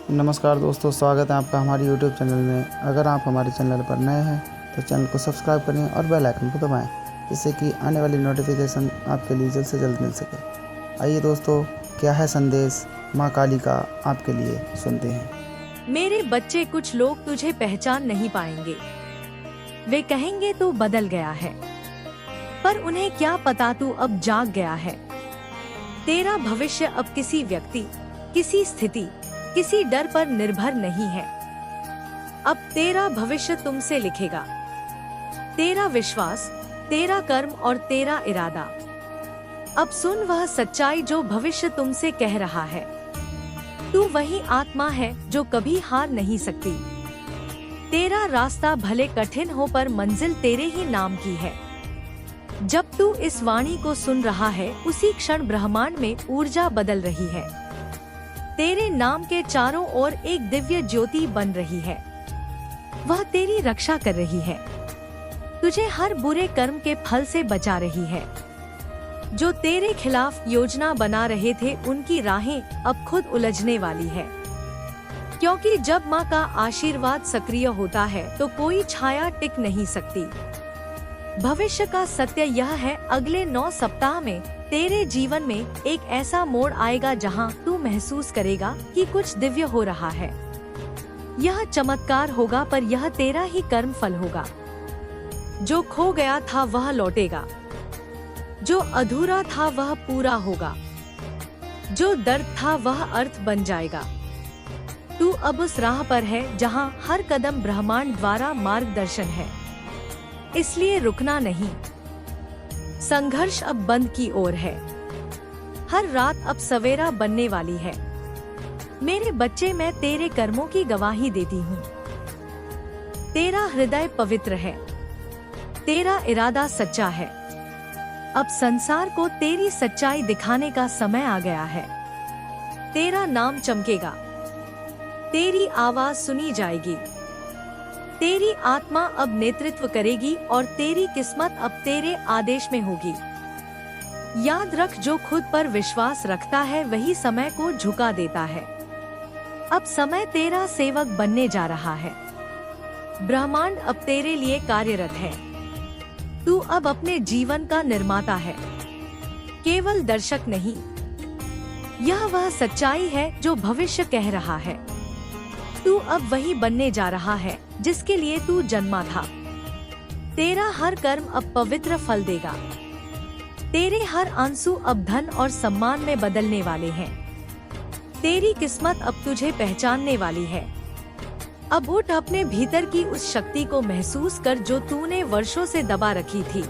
नमस्कार दोस्तों, स्वागत है आपका हमारे YouTube चैनल में। अगर आप हमारे चैनल पर नए हैं तो चैनल को सब्सक्राइब करें और बेल आइकन को दबाएं, जिससे कि आने वाली नोटिफिकेशन आपके लिए जल्द से जल्द मिल सके। आइए दोस्तों, क्या है संदेश माँ काली का आपके लिए, सुनते हैं। मेरे बच्चे, कुछ लोग तुझे पहचान नहीं पाएंगे। वे कहेंगे तू बदल गया है, पर उन्हें क्या पता तू अब जाग गया है। तेरा भविष्य अब किसी व्यक्ति, किसी स्थिति, किसी डर पर निर्भर नहीं है। अब तेरा भविष्य तुमसे लिखेगा तेरा विश्वास, तेरा कर्म और तेरा इरादा। अब सुन वह सच्चाई जो भविष्य तुमसे कह रहा है। तू वही आत्मा है जो कभी हार नहीं सकती। तेरा रास्ता भले कठिन हो पर मंजिल तेरे ही नाम की है। जब तू इस वाणी को सुन रहा है, उसी क्षण ब्रह्मांड में ऊर्जा बदल रही है। तेरे नाम के चारों ओर एक दिव्य ज्योति बन रही है। वह तेरी रक्षा कर रही है, तुझे हर बुरे कर्म के फल से बचा रही है। जो तेरे खिलाफ योजना बना रहे थे, उनकी राहें अब खुद उलझने वाली है। क्योंकि जब माँ का आशीर्वाद सक्रिय होता है तो कोई छाया टिक नहीं सकती। भविष्य का सत्य यह है, अगले 9 सप्ताह में तेरे जीवन में एक ऐसा मोड़ आएगा जहां तू महसूस करेगा कि कुछ दिव्य हो रहा है। यह चमत्कार होगा, पर यह तेरा ही कर्म फल होगा। जो खो गया था वह लौटेगा, जो अधूरा था वह पूरा होगा, जो दर्द था वह अर्थ बन जाएगा। तू अब उस राह पर है जहां हर कदम ब्रह्मांड द्वारा मार्गदर्शन है, इसलिए रुकना नहीं। संघर्ष अब बंद की ओर है, हर रात अब सवेरा बनने वाली है। मेरे बच्चे, मैं तेरे कर्मों की गवाही देती हूँ। तेरा हृदय पवित्र है, तेरा इरादा सच्चा है। अब संसार को तेरी सच्चाई दिखाने का समय आ गया है। तेरा नाम चमकेगा, तेरी आवाज सुनी जाएगी। तेरी आत्मा अब नेतृत्व करेगी और तेरी किस्मत अब तेरे आदेश में होगी। याद रख, जो खुद पर विश्वास रखता है वही समय को झुका देता है। अब समय तेरा सेवक बनने जा रहा है। ब्रह्मांड अब तेरे लिए कार्यरत है। तू अब अपने जीवन का निर्माता है, केवल दर्शक नहीं। यह वह सच्चाई है जो भविष्य कह रहा है। तू अब वही बनने जा रहा है जिसके लिए तू जन्मा था। तेरा हर कर्म अब पवित्र फल देगा। तेरे हर आंसू अब धन और सम्मान में बदलने वाले हैं। तेरी किस्मत अब तुझे पहचानने वाली है। अब उठ, अपने भीतर की उस शक्ति को महसूस कर जो तूने वर्षों से दबा रखी थी।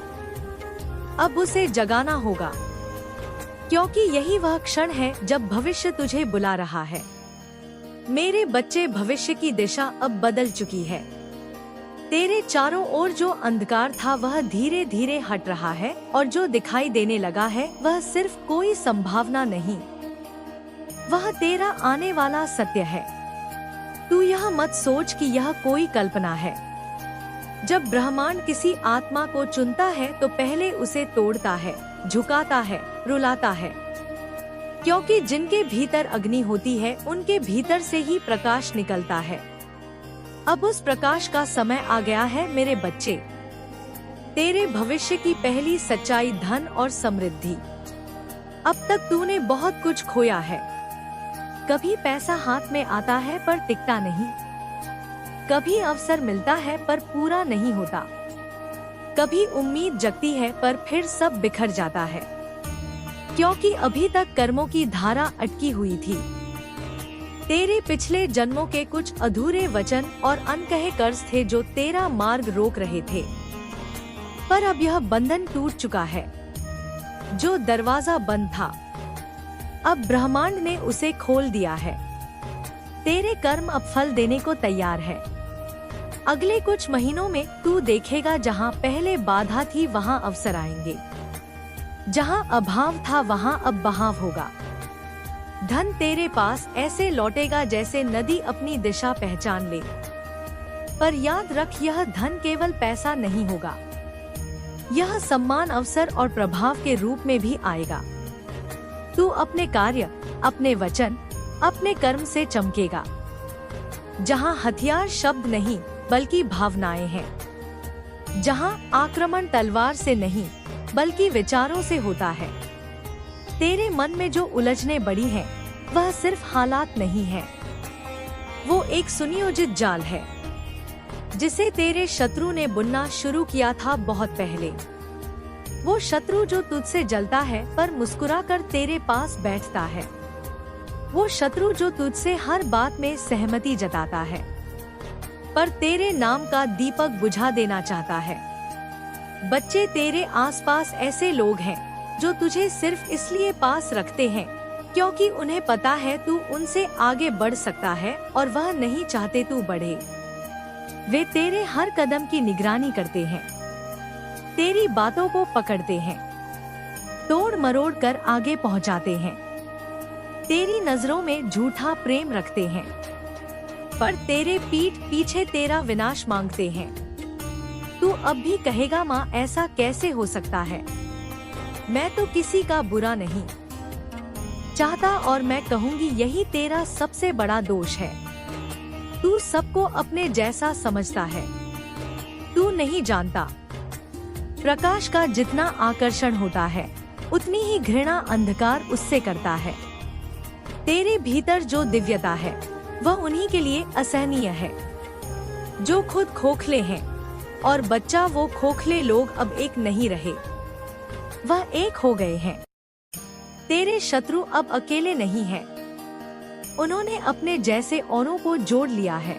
अब उसे जगाना होगा, क्योंकि यही वह क्षण है जब भविष्य तुझे बुला रहा है। मेरे बच्चे, भविष्य की दिशा अब बदल चुकी है। तेरे चारों ओर जो अंधकार था वह धीरे धीरे हट रहा है, और जो दिखाई देने लगा है वह सिर्फ कोई संभावना नहीं, वह तेरा आने वाला सत्य है। तू यह मत सोच कि यह कोई कल्पना है। जब ब्रह्मांड किसी आत्मा को चुनता है तो पहले उसे तोड़ता है, झुकाता है, रुलाता है। क्योंकि जिनके भीतर अग्नि होती है, उनके भीतर से ही प्रकाश निकलता है। अब उस प्रकाश का समय आ गया है मेरे बच्चे। तेरे भविष्य की पहली सच्चाई धन और समृद्धि। अब तक तूने बहुत कुछ खोया है। कभी पैसा हाथ में आता है पर टिकता नहीं, कभी अवसर मिलता है पर पूरा नहीं होता, कभी उम्मीद जगती है पर फिर सब बिखर जाता है। क्योंकि अभी तक कर्मों की धारा अटकी हुई थी। तेरे पिछले जन्मों के कुछ अधूरे वचन और अनकहे कर्ज थे जो तेरा मार्ग रोक रहे थे। पर अब यह बंधन टूट चुका है। जो दरवाजा बंद था, अब ब्रह्मांड ने उसे खोल दिया है। तेरे कर्म अब फल देने को तैयार है। अगले कुछ महीनों में तू देखेगा, जहां पहले बाधा थी वहां अवसर आएंगे। जहां अभाव था वहां अब बहाव होगा। धन तेरे पास ऐसे लौटेगा जैसे नदी अपनी दिशा पहचान ले। पर याद रख, यह धन केवल पैसा नहीं होगा, यह सम्मान, अवसर और प्रभाव के रूप में भी आएगा। तू अपने कार्य, अपने वचन, अपने कर्म से चमकेगा। जहाँ हथियार शब्द नहीं बल्कि भावनाएं हैं, जहाँ आक्रमण तलवार से नहीं बल्कि विचारों से होता है। तेरे मन में जो उलझने बड़ी हैं, वह सिर्फ हालात नहीं है, वो एक सुनियोजित जाल है जिसे तेरे शत्रु ने बुनना शुरू किया था बहुत पहले। वो शत्रु जो तुझसे जलता है पर मुस्कुरा कर तेरे पास बैठता है। वो शत्रु जो तुझसे हर बात में सहमति जताता है पर तेरे नाम का दीपक बुझा देना चाहता है। बच्चे, तेरे आसपास ऐसे लोग हैं जो तुझे सिर्फ इसलिए पास रखते हैं क्योंकि उन्हें पता है तू उनसे आगे बढ़ सकता है और वह नहीं चाहते तू बढ़े। वे तेरे हर कदम की निगरानी करते हैं, तेरी बातों को पकड़ते हैं, तोड़ मरोड़ कर आगे पहुंचाते हैं, तेरी नजरों में झूठा प्रेम रखते हैं पर तेरे पीठ पीछे तेरा विनाश मांगते हैं। तू अब भी कहेगा, माँ ऐसा कैसे हो सकता है, मैं तो किसी का बुरा नहीं चाहता, और मैं कहूँगी यही तेरा सबसे बड़ा दोष है। तू सबको अपने जैसा समझता है। तू नहीं जानता, प्रकाश का जितना आकर्षण होता है उतनी ही घृणा अंधकार उससे करता है। तेरे भीतर जो दिव्यता है वह उन्हीं के लिए असहनीय है जो खुद खोखले हैं, और बच्चा, वो खोखले लोग अब एक नहीं रहे, वह एक हो गए हैं। तेरे शत्रु अब अकेले नहीं हैं, उन्होंने अपने जैसे औरों को जोड़ लिया है।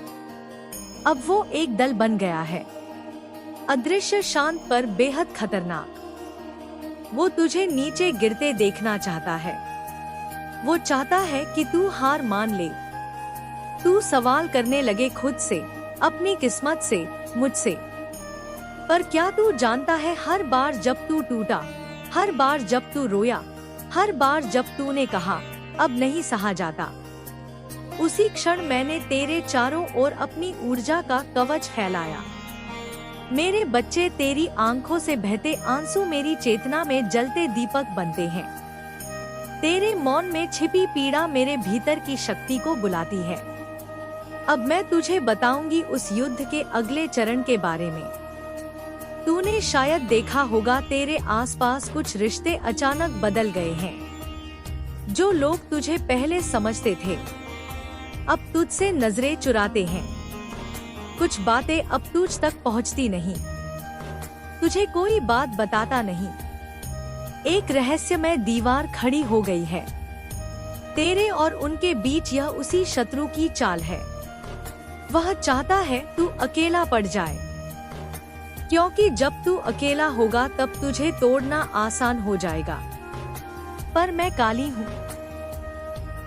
अब वो एक दल बन गया है, अदृश्य, शांत पर बेहद खतरनाक। वो तुझे नीचे गिरते देखना चाहता है। वो चाहता है कि तू हार मान ले, तू सवाल करने लगे खुद से, अपनी किस्मत से, मुझसे। पर क्या तू जानता है, हर बार जब तू टूटा, हर बार जब तू रोया, हर बार जब तूने कहा अब नहीं सहा जाता, उसी क्षण मैंने तेरे चारों ओर अपनी ऊर्जा का कवच फैलाया। मेरे बच्चे, तेरी आंखों से बहते आंसू मेरी चेतना में जलते दीपक बनते हैं। तेरे मौन में छिपी पीड़ा मेरे भीतर की शक्ति को बुलाती है। अब मैं तुझे बताऊंगी उस युद्ध के अगले चरण के बारे में। तूने शायद देखा होगा, तेरे आसपास कुछ रिश्ते अचानक बदल गए हैं। जो लोग तुझे पहले समझते थे अब तुझसे नजरें चुराते हैं। कुछ बातें अब तुझ तक पहुंचती नहीं, तुझे कोई बात बताता नहीं। एक रहस्यमय दीवार खड़ी हो गई है तेरे और उनके बीच। यह उसी शत्रु की चाल है। वह चाहता है तू अकेला पड़ जाए, क्योंकि जब तू अकेला होगा तब तुझे तोड़ना आसान हो जाएगा। पर मैं काली हूँ,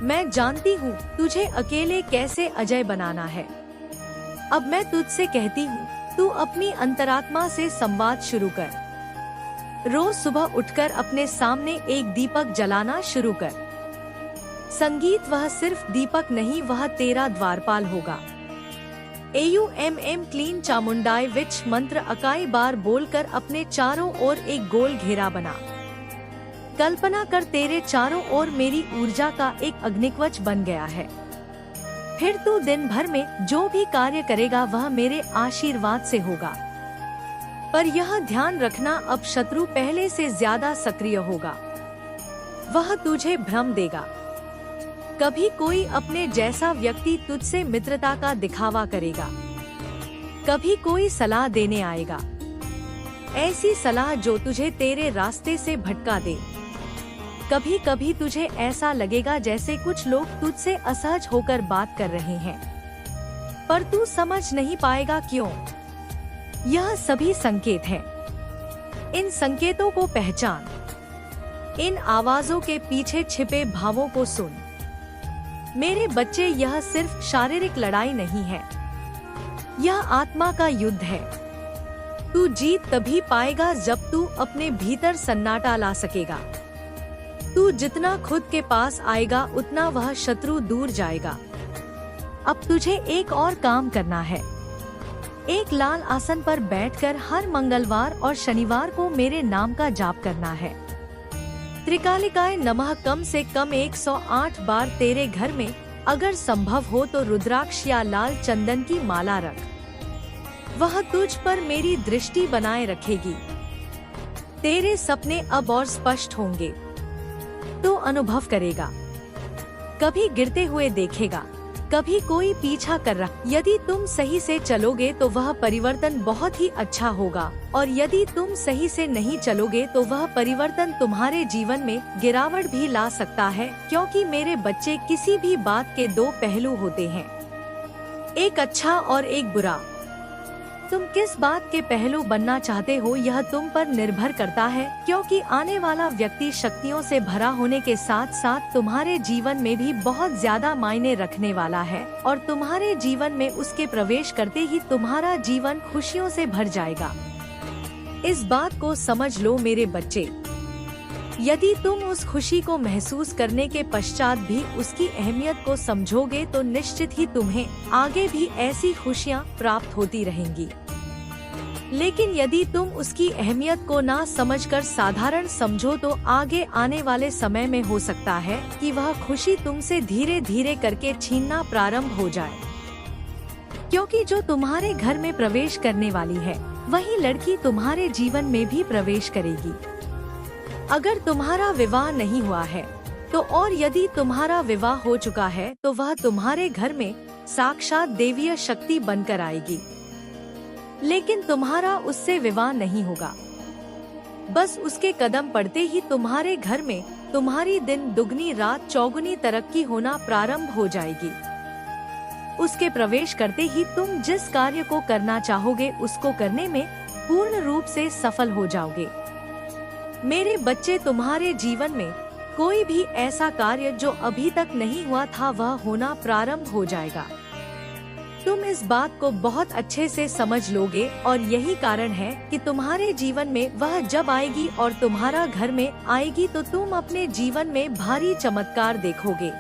मैं जानती हूँ तुझे अकेले कैसे अजय बनाना है। अब मैं तुझसे कहती हूँ, तू अपनी अंतरात्मा से संवाद शुरू कर। रोज सुबह उठकर अपने सामने एक दीपक जलाना शुरू कर। संगीत वह सिर्फ दीपक नहीं, वह तेरा द्वारपाल होगा। AUMM क्लीन चामुंडाई विच मंत्र अकाई बार बोलकर अपने चारों ओर एक गोल घेरा बना। कल्पना कर, तेरे चारों ओर मेरी ऊर्जा का एक अग्निकवच बन गया है। फिर तू दिन भर में जो भी कार्य करेगा वह मेरे आशीर्वाद से होगा। पर यह ध्यान रखना, अब शत्रु पहले से ज्यादा सक्रिय होगा। वह तुझे भ्रम देगा। कभी कोई अपने जैसा व्यक्ति तुझसे मित्रता का दिखावा करेगा, कभी कोई सलाह देने आएगा, ऐसी सलाह जो तुझे तेरे रास्ते से भटका दे। कभी कभी तुझे ऐसा लगेगा जैसे कुछ लोग तुझसे असहज होकर बात कर रहे हैं, पर तू समझ नहीं पाएगा क्यों। यह सभी संकेत हैं। इन संकेतों को पहचान, इन आवाजों के पीछे छिपे भावों को सुन। मेरे बच्चे, यह सिर्फ शारीरिक लड़ाई नहीं है, यह आत्मा का युद्ध है। तू जीत तभी पाएगा जब तू अपने भीतर सन्नाटा ला सकेगा। तू जितना खुद के पास आएगा उतना वह शत्रु दूर जाएगा। अब तुझे एक और काम करना है। एक लाल आसन पर बैठकर हर मंगलवार और शनिवार को मेरे नाम का जाप करना है। त्रिकालिकाय नमः कम से कम 108 बार तेरे घर में, अगर संभव हो तो रुद्राक्ष या लाल चंदन की माला रख। वह तुझ पर मेरी दृष्टि बनाए रखेगी। तेरे सपने अब और स्पष्ट होंगे। तो अनुभव करेगा, कभी गिरते हुए देखेगा, कभी कोई पीछा कर रहा। यदि तुम सही से चलोगे तो वह परिवर्तन बहुत ही अच्छा होगा, और यदि तुम सही से नहीं चलोगे तो वह परिवर्तन तुम्हारे जीवन में गिरावट भी ला सकता है, क्योंकि मेरे बच्चे किसी भी बात के दो पहलू होते हैं, एक अच्छा और एक बुरा। तुम किस बात के पहलू बनना चाहते हो यह तुम पर निर्भर करता है, क्योंकि आने वाला व्यक्ति शक्तियों से भरा होने के साथ साथ तुम्हारे जीवन में भी बहुत ज्यादा मायने रखने वाला है, और तुम्हारे जीवन में उसके प्रवेश करते ही तुम्हारा जीवन खुशियों से भर जाएगा। इस बात को समझ लो मेरे बच्चे। यदि तुम उस खुशी को महसूस करने के पश्चात भी उसकी अहमियत को समझोगे तो निश्चित ही तुम्हें आगे भी ऐसी खुशियाँ प्राप्त होती रहेंगी। लेकिन यदि तुम उसकी अहमियत को ना समझकर साधारण समझो तो आगे आने वाले समय में हो सकता है कि वह खुशी तुमसे धीरे धीरे करके छीनना प्रारंभ हो जाए, क्योंकि जो तुम्हारे घर में प्रवेश करने वाली है वही लड़की तुम्हारे जीवन में भी प्रवेश करेगी। अगर तुम्हारा विवाह नहीं हुआ है तो, और यदि तुम्हारा विवाह हो चुका है तो वह तुम्हारे घर में साक्षात देवीय शक्ति बनकर आएगी। लेकिन तुम्हारा उससे विवाह नहीं होगा। बस उसके कदम पड़ते ही तुम्हारे घर में तुम्हारी दिन दुगनी रात चौगुनी तरक्की होना प्रारंभ हो जाएगी। उसके प्रवेश करते ही तुम जिस कार्य को करना चाहोगे उसको करने में पूर्ण रूप से सफल हो जाओगे। मेरे बच्चे, तुम्हारे जीवन में कोई भी ऐसा कार्य जो अभी तक नहीं हुआ था वह होना प्रारंभ हो जाएगा। तुम इस बात को बहुत अच्छे से समझ लोगे, और यही कारण है कि तुम्हारे जीवन में वह जब आएगी और तुम्हारा घर में आएगी तो तुम अपने जीवन में भारी चमत्कार देखोगे।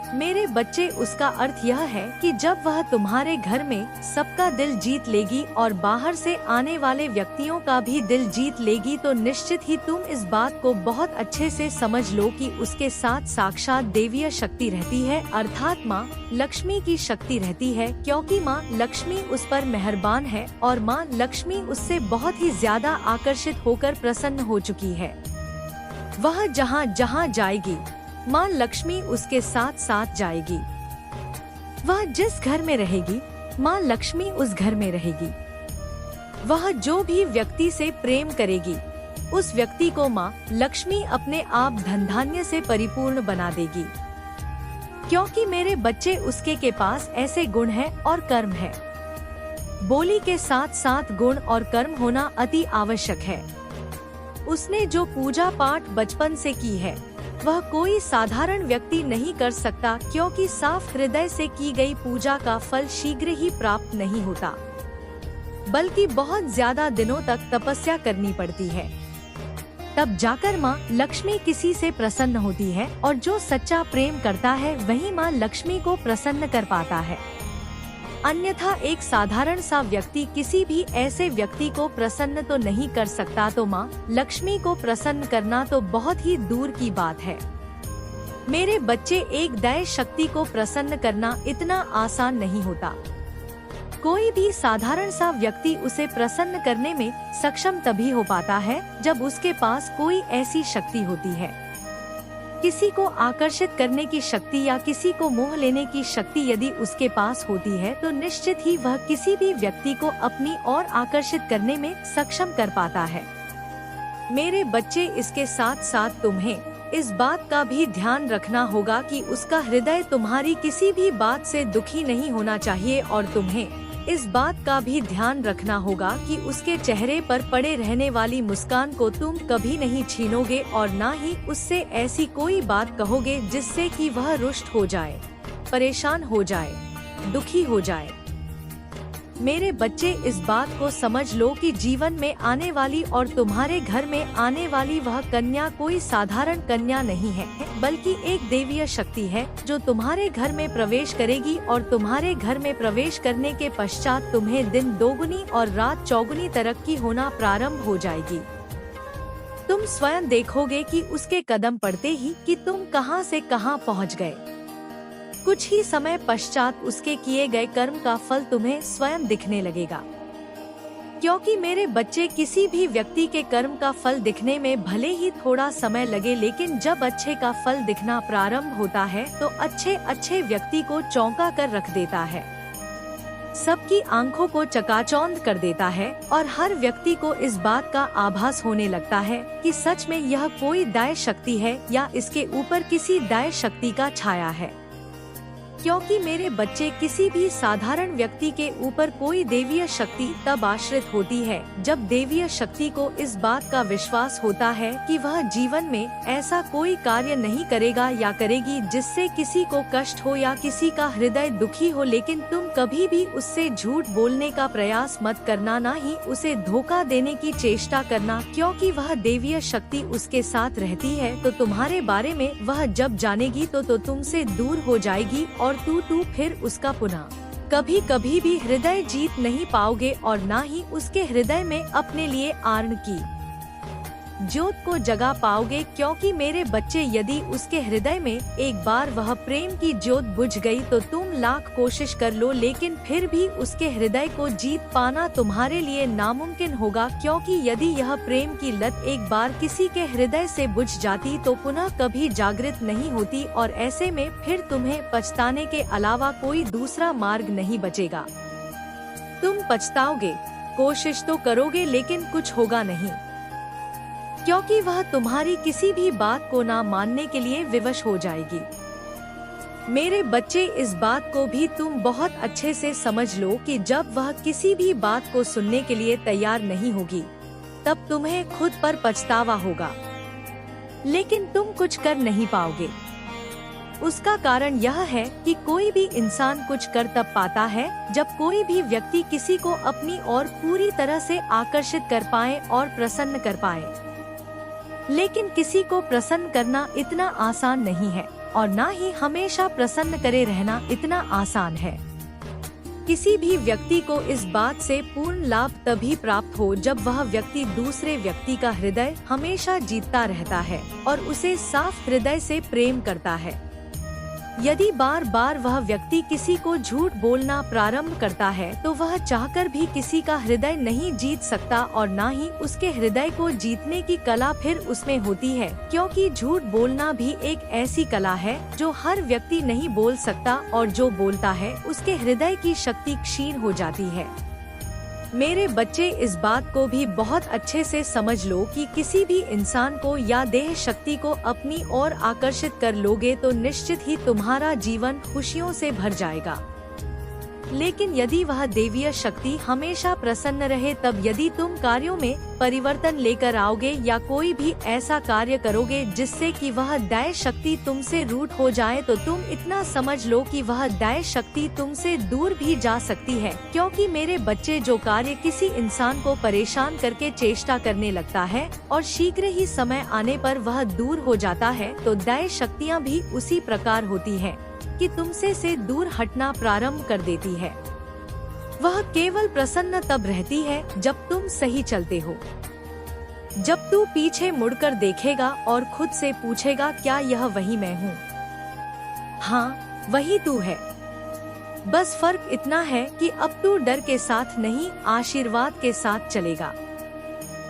मेरे बच्चे, उसका अर्थ यह है कि जब वह तुम्हारे घर में सबका दिल जीत लेगी और बाहर से आने वाले व्यक्तियों का भी दिल जीत लेगी तो निश्चित ही तुम इस बात को बहुत अच्छे से समझ लो कि उसके साथ साक्षात देवीय शक्ति रहती है, अर्थात माँ लक्ष्मी की शक्ति रहती है, क्योंकि माँ लक्ष्मी उस पर मेहरबान है और माँ लक्ष्मी उससे बहुत ही ज्यादा आकर्षित होकर प्रसन्न हो चुकी है। वह जहाँ जहाँ जाएगी माँ लक्ष्मी उसके साथ साथ जाएगी। वह जिस घर में रहेगी माँ लक्ष्मी उस घर में रहेगी। वह जो भी व्यक्ति से प्रेम करेगी उस व्यक्ति को माँ लक्ष्मी अपने आप धन धान्य से परिपूर्ण बना देगी, क्योंकि मेरे बच्चे उसके के पास ऐसे गुण है और कर्म है। बोली के साथ साथ गुण और कर्म होना अति आवश्यक है। उसने जो पूजा पाठ बचपन से की है वह कोई साधारण व्यक्ति नहीं कर सकता, क्योंकि साफ हृदय से की गई पूजा का फल शीघ्र ही प्राप्त नहीं होता, बल्कि बहुत ज्यादा दिनों तक तपस्या करनी पड़ती है। तब जाकर माँ लक्ष्मी किसी से प्रसन्न होती है, और जो सच्चा प्रेम करता है वही माँ लक्ष्मी को प्रसन्न कर पाता है। अन्यथा एक साधारण सा व्यक्ति किसी भी ऐसे व्यक्ति को प्रसन्न तो नहीं कर सकता, तो माँ लक्ष्मी को प्रसन्न करना तो बहुत ही दूर की बात है। मेरे बच्चे, एक दैव शक्ति को प्रसन्न करना इतना आसान नहीं होता। कोई भी साधारण सा व्यक्ति उसे प्रसन्न करने में सक्षम तभी हो पाता है जब उसके पास कोई ऐसी शक्ति होती है। किसी को आकर्षित करने की शक्ति या किसी को मोह लेने की शक्ति यदि उसके पास होती है तो निश्चित ही वह किसी भी व्यक्ति को अपनी ओर आकर्षित करने में सक्षम कर पाता है। मेरे बच्चे, इसके साथ साथ तुम्हें इस बात का भी ध्यान रखना होगा कि उसका हृदय तुम्हारी किसी भी बात से दुखी नहीं होना चाहिए, और तुम्हें इस बात का भी ध्यान रखना होगा कि उसके चेहरे पर पड़े रहने वाली मुस्कान को तुम कभी नहीं छीनोगे, और ना ही उससे ऐसी कोई बात कहोगे जिससे कि वह रुष्ट हो जाए, परेशान हो जाए, दुखी हो जाए। मेरे बच्चे, इस बात को समझ लो कि जीवन में आने वाली और तुम्हारे घर में आने वाली वह कन्या कोई साधारण कन्या नहीं है, बल्कि एक देवीय शक्ति है जो तुम्हारे घर में प्रवेश करेगी, और तुम्हारे घर में प्रवेश करने के पश्चात तुम्हें दिन दोगुनी और रात चौगुनी तरक्की होना प्रारंभ हो जाएगी। तुम स्वयं देखोगे कि उसके कदम पड़ते ही कि तुम कहां से कहां पहुंच गए। कुछ ही समय पश्चात उसके किए गए कर्म का फल तुम्हें स्वयं दिखने लगेगा। क्योंकि मेरे बच्चे, किसी भी व्यक्ति के कर्म का फल दिखने में भले ही थोड़ा समय लगे, लेकिन जब अच्छे का फल दिखना प्रारंभ होता है तो अच्छे व्यक्ति को चौंका कर रख देता है, सबकी आंखों को चकाचौंध कर देता है और हर व्यक्ति को इस बात का आभास होने लगता है कि सच में यह कोई दैव शक्ति है या इसके ऊपर किसी दैव शक्ति का छाया है। क्योंकि मेरे बच्चे, किसी भी साधारण व्यक्ति के ऊपर कोई देवीय शक्ति तब आश्रित होती है जब देवीय शक्ति को इस बात का विश्वास होता है कि वह जीवन में ऐसा कोई कार्य नहीं करेगा या करेगी जिससे किसी को कष्ट हो या किसी का हृदय दुखी हो। लेकिन तुम कभी भी उससे झूठ बोलने का प्रयास मत करना, ना ही उसे धोखा देने की चेष्टा करना, क्योंकि वह देवीय शक्ति उसके साथ रहती है तो तुम्हारे बारे में वह जब जानेगी तो तुमसे दूर हो जाएगी और तू फिर उसका पुनः कभी भी हृदय जीत नहीं पाओगे और ना ही उसके हृदय में अपने लिए आर्ण की ज्योत को जगा पाओगे। क्योंकि मेरे बच्चे, यदि उसके हृदय में एक बार वह प्रेम की ज्योत बुझ गई तो तुम लाख कोशिश कर लो, लेकिन फिर भी उसके हृदय को जीत पाना तुम्हारे लिए नामुमकिन होगा। क्योंकि यदि यह प्रेम की लत एक बार किसी के हृदय से बुझ जाती तो पुनः कभी जागृत नहीं होती और ऐसे में फिर तुम्हें पछताने के अलावा कोई दूसरा मार्ग नहीं बचेगा। तुम पछताओगे, कोशिश तो करोगे, लेकिन कुछ होगा नहीं, क्योंकि वह तुम्हारी किसी भी बात को ना मानने के लिए विवश हो जाएगी। मेरे बच्चे, इस बात को भी तुम बहुत अच्छे से समझ लो कि जब वह किसी भी बात को सुनने के लिए तैयार नहीं होगी तब तुम्हें खुद पर पछतावा होगा, लेकिन तुम कुछ कर नहीं पाओगे। उसका कारण यह है कि कोई भी इंसान कुछ कर तब पाता है जब कोई भी व्यक्ति किसी को अपनी ओर पूरी तरह से आकर्षित कर पाए और प्रसन्न कर पाए। लेकिन किसी को प्रसन्न करना इतना आसान नहीं है और ना ही हमेशा प्रसन्न करे रहना इतना आसान है। किसी भी व्यक्ति को इस बात से पूर्ण लाभ तभी प्राप्त हो जब वह व्यक्ति दूसरे व्यक्ति का हृदय हमेशा जीतता रहता है और उसे साफ हृदय से प्रेम करता है। यदि बार बार वह व्यक्ति किसी को झूठ बोलना प्रारंभ करता है तो वह चाहकर भी किसी का हृदय नहीं जीत सकता और ना ही उसके हृदय को जीतने की कला फिर उसमें होती है। क्योंकि झूठ बोलना भी एक ऐसी कला है जो हर व्यक्ति नहीं बोल सकता और जो बोलता है उसके हृदय की शक्ति क्षीण हो जाती है। मेरे बच्चे, इस बात को भी बहुत अच्छे से समझ लो कि किसी भी इंसान को या देह शक्ति को अपनी ओर आकर्षित कर लोगे तो निश्चित ही तुम्हारा जीवन खुशियों से भर जाएगा। लेकिन यदि वह देवीय शक्ति हमेशा प्रसन्न रहे, तब यदि तुम कार्यों में परिवर्तन लेकर आओगे या कोई भी ऐसा कार्य करोगे जिससे कि वह दैव शक्ति तुमसे रूठ हो जाए तो तुम इतना समझ लो कि वह दैव शक्ति तुमसे दूर भी जा सकती है। क्योंकि मेरे बच्चे, जो कार्य किसी इंसान को परेशान करके चेष्टा करने लगता है और शीघ्र ही समय आने पर वह दूर हो जाता है, तो दैव शक्तियाँ भी उसी प्रकार होती है कि तुमसे से दूर हटना प्रारंभ कर देती है। वह केवल प्रसन्न तब रहती है जब तुम सही चलते हो। जब तू पीछे मुड़कर देखेगा और खुद से पूछेगा, क्या यह वही मैं हूँ? हाँ, वही तू है। बस फर्क इतना है कि अब तू डर के साथ नहीं, आशीर्वाद के साथ चलेगा।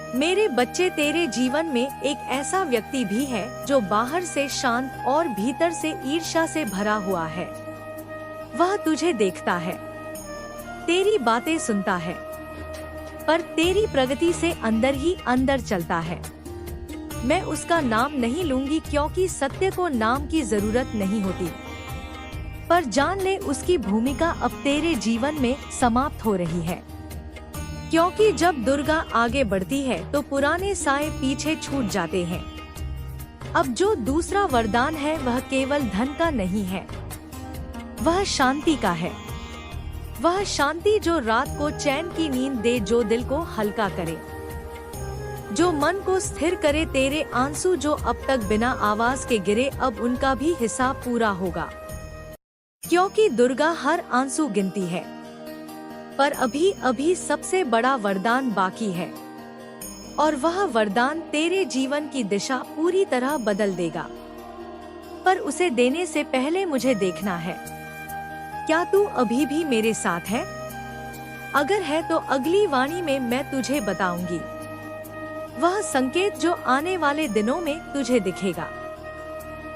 मेरे बच्चे, तेरे जीवन में एक ऐसा व्यक्ति भी है जो बाहर से शांत और भीतर से ईर्ष्या से भरा हुआ है। वह तुझे देखता है, तेरी बातें सुनता है, पर तेरी प्रगति से अंदर ही अंदर चलता है। मैं उसका नाम नहीं लूंगी क्योंकि सत्य को नाम की जरूरत नहीं होती, पर जान ले उसकी भूमिका अब तेरे जीवन में समाप्त हो रही है। क्योंकि जब दुर्गा आगे बढ़ती है तो पुराने साए पीछे छूट जाते हैं। अब जो दूसरा वरदान है वह केवल धन का नहीं है, वह शांति का है। वह शांति जो रात को चैन की नींद दे, जो दिल को हल्का करे, जो मन को स्थिर करे। तेरे आंसू जो अब तक बिना आवाज के गिरे, अब उनका भी हिसाब पूरा होगा। क्योंकि दुर्गा हर आंसू गिनती है, पर अभी सबसे बड़ा वरदान बाकी है और वह वरदान तेरे जीवन की दिशा पूरी तरह बदल देगा। पर उसे देने से पहले मुझे देखना है। क्या तू अभी भी मेरे साथ है? अगर है तो अगली वाणी में मैं तुझे बताऊंगी वह संकेत जो आने वाले दिनों में तुझे दिखेगा,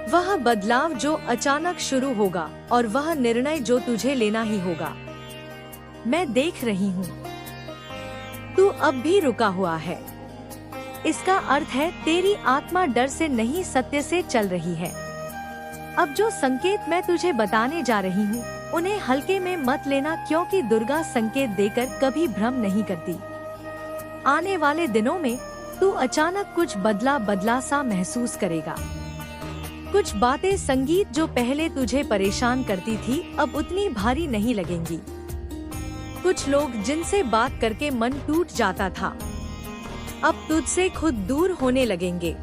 वह बदलाव जो अचानक शुरू होगा और वह निर्णय जो तुझे लेना ही होगा। मैं देख रही हूँ तू अब भी रुका हुआ है। इसका अर्थ है तेरी आत्मा डर से नहीं सत्य से चल रही है। अब जो संकेत मैं तुझे बताने जा रही हूँ उन्हें हल्के में मत लेना, क्योंकि दुर्गा संकेत देकर कभी भ्रम नहीं करती। आने वाले दिनों में तू अचानक कुछ बदला बदला सा महसूस करेगा। कुछ बातें संगीत जो पहले तुझे परेशान करती थी अब उतनी भारी नहीं लगेंगी। कुछ लोग जिनसे बात करके मन टूट जाता था अब तुझसे खुद दूर होने लगेंगे।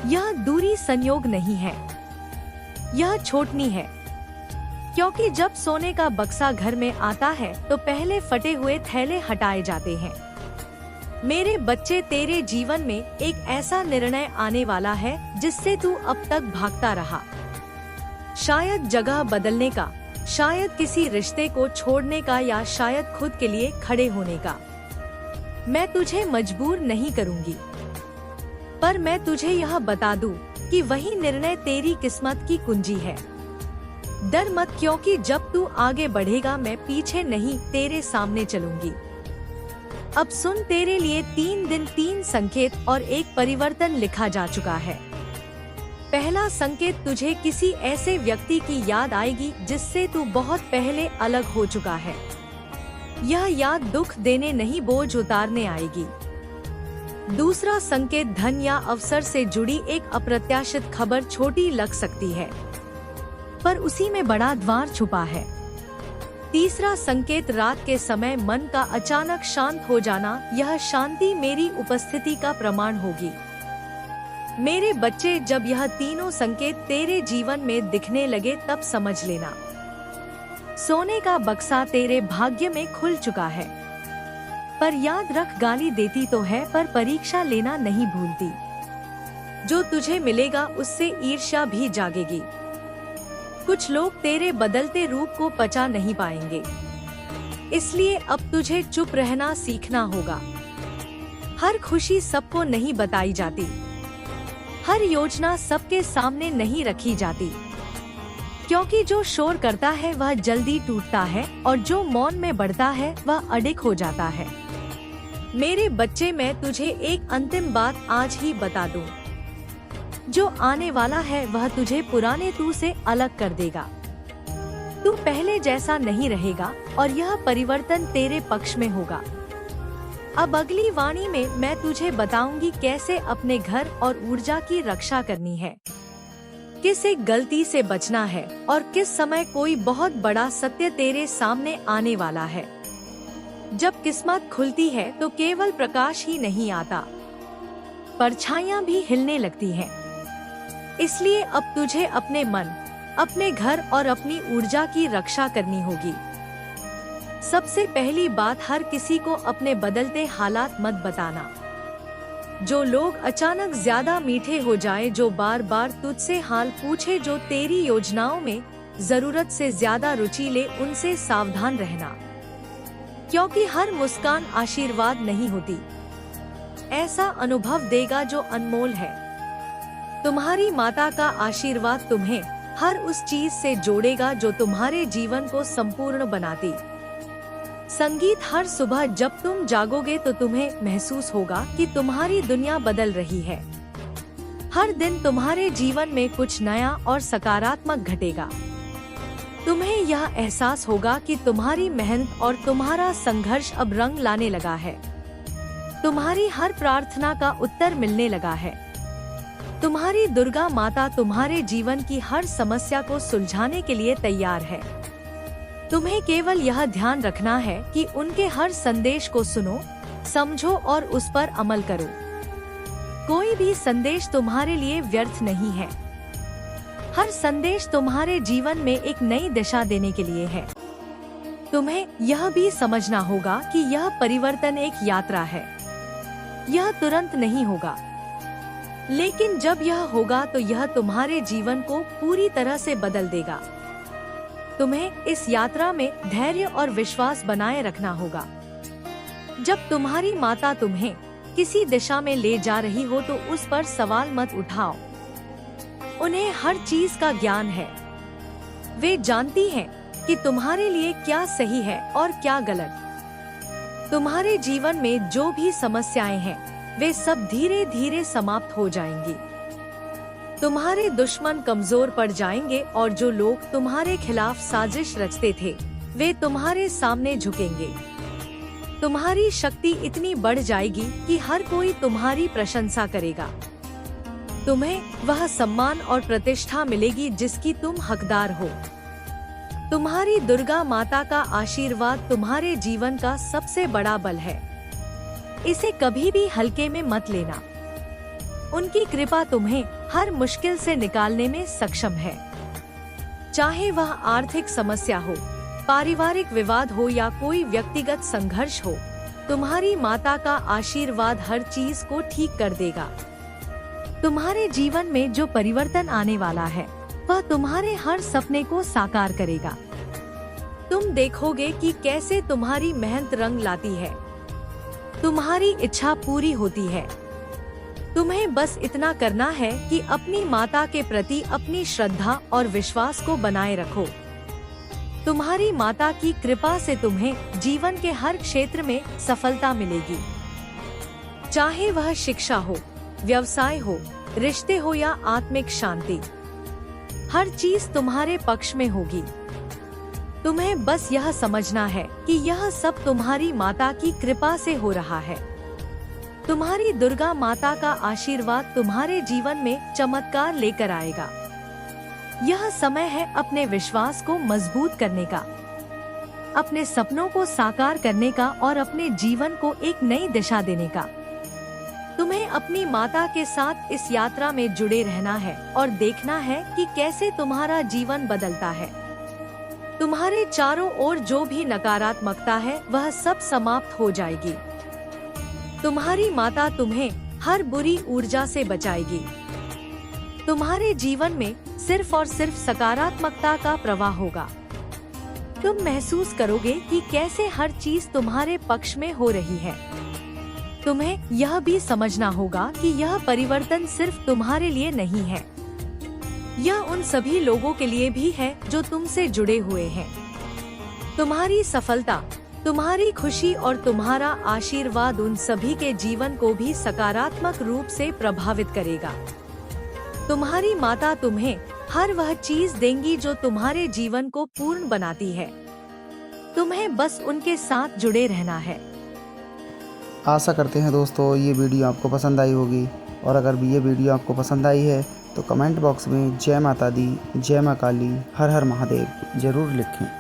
यह दूरी संयोग नहीं है, यह छूटनी है, क्योंकि जब सोने का बक्सा घर में आता है तो पहले फटे हुए थैले हटाए जाते हैं। मेरे बच्चे, तेरे जीवन में एक ऐसा निर्णय आने वाला है जिससे तू अब तक भागता रहा। शायद जगह बदलने का, शायद किसी रिश्ते को छोड़ने का, या शायद खुद के लिए खड़े होने का। मैं तुझे मजबूर नहीं करूंगी, पर मैं तुझे यह बता दूं कि वही निर्णय तेरी किस्मत की कुंजी है। डर मत, क्योंकि जब तू आगे बढ़ेगा मैं पीछे नहीं तेरे सामने चलूंगी। अब सुन, तेरे लिए 3 दिन 3 संकेत और एक परिवर्तन लिखा जा चुका है। पहला संकेत, तुझे किसी ऐसे व्यक्ति की याद आएगी जिससे तू बहुत पहले अलग हो चुका है। यह याद दुख देने नहीं बोझ उतारने आएगी। दूसरा संकेत, धन या अवसर से जुड़ी एक अप्रत्याशित खबर छोटी लग सकती है पर उसी में बड़ा द्वार छुपा है। तीसरा संकेत, रात के समय मन का अचानक शांत हो जाना। यह शांति मेरी उपस्थिति का प्रमाण होगी। मेरे बच्चे, जब यह तीनों संकेत तेरे जीवन में दिखने लगे तब समझ लेना सोने का बक्सा तेरे भाग्य में खुल चुका है। पर याद रख, गाली देती तो है पर परीक्षा लेना नहीं भूलती। जो तुझे मिलेगा उससे ईर्ष्या भी जागेगी। कुछ लोग तेरे बदलते रूप को पचा नहीं पाएंगे, इसलिए अब तुझे चुप रहना सीखना होगा। हर खुशी सबको नहीं बताई जाती, हर योजना सबके सामने नहीं रखी जाती, क्योंकि जो शोर करता है वह जल्दी टूटता है और जो मौन में बढ़ता है वह अडिग हो जाता है। मेरे बच्चे, मैं तुझे एक अंतिम बात आज ही बता दूं। जो आने वाला है वह तुझे पुराने तू से अलग कर देगा। तू पहले जैसा नहीं रहेगा और यह परिवर्तन तेरे पक्ष में होगा। अब अगली वाणी में मैं तुझे बताऊंगी कैसे अपने घर और ऊर्जा की रक्षा करनी है, किस एक गलती से बचना है और किस समय कोई बहुत बड़ा सत्य तेरे सामने आने वाला है। जब किस्मत खुलती है तो केवल प्रकाश ही नहीं आता, परछाइयां भी हिलने लगती हैं। इसलिए अब तुझे अपने मन, अपने घर और अपनी ऊर्जा की रक्षा करनी होगी। सबसे पहली बात, हर किसी को अपने बदलते हालात मत बताना। जो लोग अचानक ज्यादा मीठे हो जाए, जो बार बार तुझसे हाल पूछे, जो तेरी योजनाओं में जरूरत से ज्यादा रुचि ले, उनसे सावधान रहना, क्योंकि हर मुस्कान आशीर्वाद नहीं होती। ऐसा अनुभव देगा जो अनमोल है। तुम्हारी माता का आशीर्वाद तुम्हें हर उस चीज से जोड़ेगा जो तुम्हारे जीवन को संपूर्ण बनाती। संगीत, हर सुबह जब तुम जागोगे तो तुम्हें महसूस होगा कि तुम्हारी दुनिया बदल रही है। हर दिन तुम्हारे जीवन में कुछ नया और सकारात्मक घटेगा। तुम्हें यह एहसास होगा कि तुम्हारी मेहनत और तुम्हारा संघर्ष अब रंग लाने लगा है। तुम्हारी हर प्रार्थना का उत्तर मिलने लगा है। तुम्हारी दुर्गा माता तुम्हारे जीवन की हर समस्या को सुलझाने के लिए तैयार है। तुम्हें केवल यह ध्यान रखना है कि उनके हर संदेश को सुनो, समझो और उस पर अमल करो। कोई भी संदेश तुम्हारे लिए व्यर्थ नहीं है। हर संदेश तुम्हारे जीवन में एक नई दिशा देने के लिए है। तुम्हें यह भी समझना होगा कि यह परिवर्तन एक यात्रा है। यह तुरंत नहीं होगा। लेकिन जब यह होगा तो यह तुम्हारे जीवन को पूरी तरह से बदल देगा। तुम्हें इस यात्रा में धैर्य और विश्वास बनाए रखना होगा। जब तुम्हारी माता तुम्हें किसी दिशा में ले जा रही हो तो उस पर सवाल मत उठाओ। उन्हें हर चीज का ज्ञान है। वे जानती हैं कि तुम्हारे लिए क्या सही है और क्या गलत। तुम्हारे जीवन में जो भी समस्याएं हैं वे सब धीरे धीरे समाप्त हो जाएंगी। तुम्हारे दुश्मन कमजोर पड़ जाएंगे और जो लोग तुम्हारे खिलाफ साजिश रचते थे वे तुम्हारे सामने झुकेंगे। तुम्हारी शक्ति इतनी बढ़ जाएगी कि हर कोई तुम्हारी प्रशंसा करेगा। तुम्हें वह सम्मान और प्रतिष्ठा मिलेगी जिसकी तुम हकदार हो। तुम्हारी दुर्गा माता का आशीर्वाद तुम्हारे जीवन का सबसे बड़ा बल है। इसे कभी भी हल्के में मत लेना। उनकी कृपा तुम्हें हर मुश्किल से निकालने में सक्षम है। चाहे वह आर्थिक समस्या हो, पारिवारिक विवाद हो या कोई व्यक्तिगत संघर्ष हो, तुम्हारी माता का आशीर्वाद हर चीज को ठीक कर देगा। तुम्हारे जीवन में जो परिवर्तन आने वाला है वह तुम्हारे हर सपने को साकार करेगा। तुम देखोगे कि कैसे तुम्हारी मेहनत रंग लाती है। तुम्हारी इच्छा पूरी होती है। तुम्हें बस इतना करना है कि अपनी माता के प्रति अपनी श्रद्धा और विश्वास को बनाए रखो। तुम्हारी माता की कृपा से तुम्हें जीवन के हर क्षेत्र में सफलता मिलेगी। चाहे वह शिक्षा हो, व्यवसाय हो, रिश्ते हो या आत्मिक शांति, हर चीज तुम्हारे पक्ष में होगी। तुम्हें बस यह समझना है कि यह सब तुम्हारी माता की कृपा से हो रहा है। तुम्हारी दुर्गा माता का आशीर्वाद तुम्हारे जीवन में चमत्कार लेकर आएगा। यह समय है अपने विश्वास को मजबूत करने का, अपने सपनों को साकार करने का और अपने जीवन को एक नई दिशा देने का। तुम्हें अपनी माता के साथ इस यात्रा में जुड़े रहना है और देखना है कि कैसे तुम्हारा जीवन बदलता है। तुम्हारे चारों ओर जो भी नकारात्मकता है वह सब समाप्त हो जाएगी। तुम्हारी माता तुम्हें हर बुरी ऊर्जा से बचाएगी। तुम्हारे जीवन में सिर्फ और सिर्फ सकारात्मकता का प्रवाह होगा। तुम महसूस करोगे कि कैसे हर चीज तुम्हारे पक्ष में हो रही है। तुम्हें यह भी समझना होगा कि यह परिवर्तन सिर्फ तुम्हारे लिए नहीं है, यह उन सभी लोगों के लिए भी है जो तुमसे जुड़े हुए हैं। तुम्हारी सफलता, तुम्हारी खुशी और तुम्हारा आशीर्वाद उन सभी के जीवन को भी सकारात्मक रूप से प्रभावित करेगा। तुम्हारी माता तुम्हें हर वह चीज देंगी जो तुम्हारे जीवन को पूर्ण बनाती है। तुम्हें बस उनके साथ जुड़े रहना है। आशा करते हैं दोस्तों ये वीडियो आपको पसंद आई होगी, और अगर भी ये वीडियो आपको पसंद आई है तो कमेंट बॉक्स में जय माता दी, जय मां काली, हर हर महादेव जरूर लिखें।